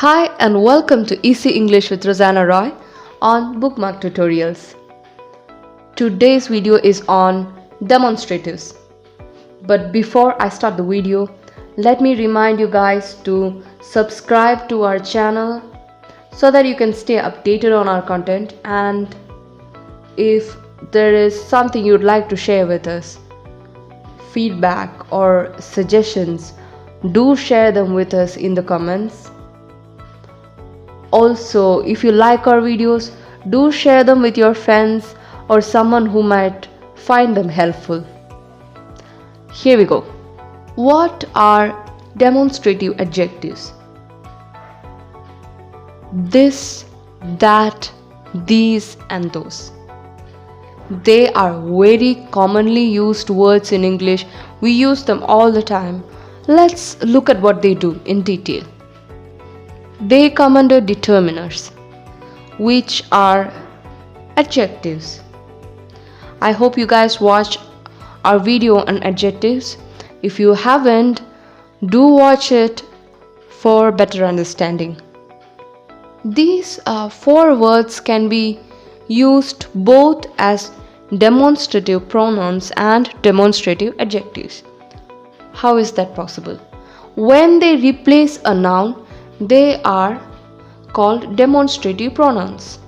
Hi and welcome to Easy English with Rosanna Roy on BookMark Tutorials. Today's video is on demonstratives. But before I start the video, let me remind you guys to subscribe to our channel so that you can stay updated on our content, and if there is something you'd like to share with us, feedback or suggestions, do share them with us in the comments. Also, if you like our videos, do share them with your friends or someone who might find them helpful. Here we go. What are demonstrative adjectives? This, that, these and those. They are very commonly used words in English. We use them all the time. Let's look at what they do in detail. They come under determiners, which are adjectives. I hope you guys watch our video on adjectives. If you haven't, do watch it for better understanding. These four words can be used both as demonstrative pronouns and demonstrative adjectives. How is that possible? When they replace a noun, they are called demonstrative pronouns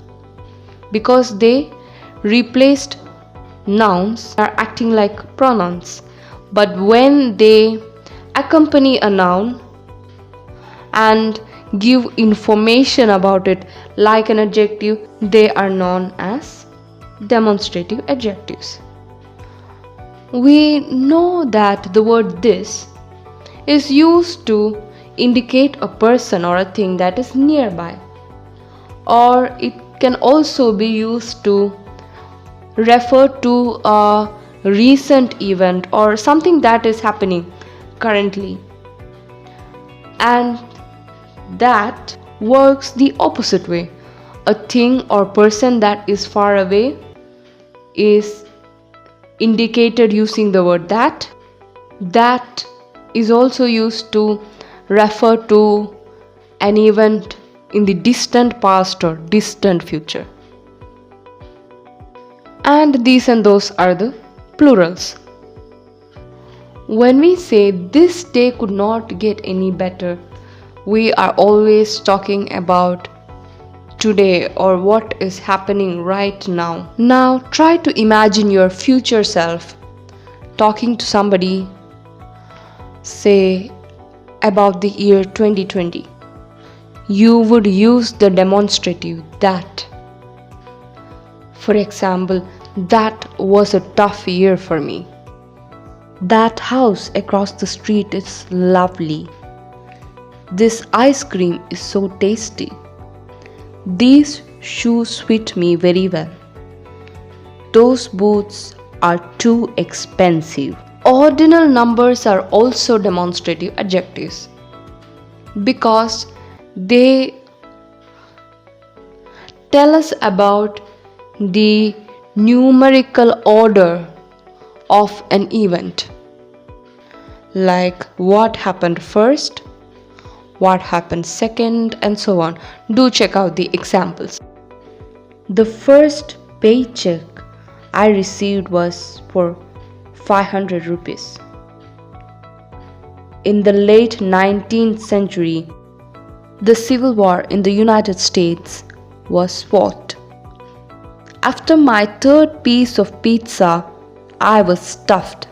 because they replaced nouns are acting like pronouns. But when they accompany a noun and give information about it like an adjective, they are known as demonstrative adjectives. We know that the word this is used to indicate a person or a thing that is nearby, or it can also be used to refer to a recent event or something that is happening currently. And that works the opposite way. A thing or person that is far away is indicated using the word that. That is also used to refer to an event in the distant past or distant future. And these and those are the plurals. When we say this day could not get any better, we are always talking about today or what is happening right now. Now try to imagine your future self talking to somebody, say about the year 2020. You would use the demonstrative that. For example, that was a tough year for me. That house across the street is lovely. This ice cream is so tasty. These shoes fit me very well. Those boots are too expensive. Ordinal numbers are also demonstrative adjectives because they tell us about the numerical order of an event, like what happened first, what happened second, and so on. Do check out the examples. The first paycheck I received was for 500 rupees. In the late 19th century, the Civil War in the United States was fought. After my third piece of pizza, I was stuffed.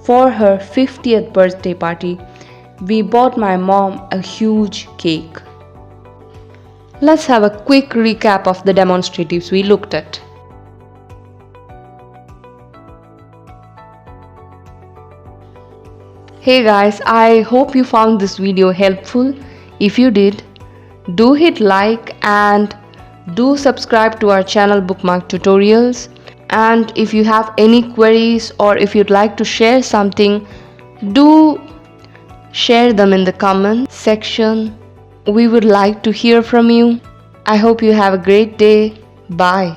For her 50th birthday party, we bought my mom a huge cake. Let's have a quick recap of the demonstratives we looked at. Hey guys, I hope you found this video helpful. If you did, do hit like and do subscribe to our channel BookMark Tutorials. And if you have any queries or if you'd like to share something, do share them in the comment section. We would like to hear from you. I hope you have a great day. Bye.